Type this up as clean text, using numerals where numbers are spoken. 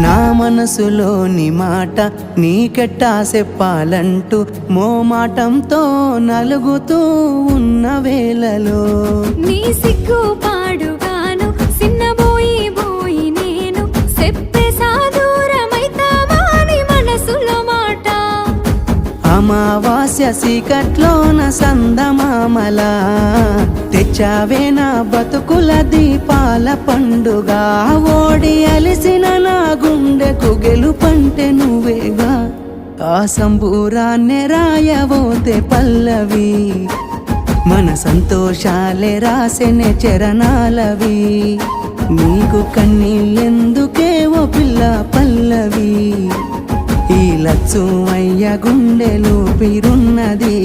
నా మనసులోని మాట నీకెట్టా చెప్పాలంటూ మోమాటంతో నలుగుతూ ఉన్న వేళలో నీ సిగ్గు పాడుగాను సిన్నబోయి బోయి నేను చెప్పేసా దూరమైతావాని మనసులో మాట అమావాస్య చీకట్లోన సందమామల తెచ్చావే నా బతుకుల దీపాల పండుగ ఓడి అలిసిన నా గుండెకు గెలుపంటే నువ్వేగా ఆ సంబూరాన్నే రాయవోతే పల్లవి మన సంతోషాలే రాసెనే చరణాలవి నీకు కన్నీళ్ళెందుకే ఓ పిల్ల పల్లవి ఈ లచ్చు అయ్య గుండెలు పిరున్నది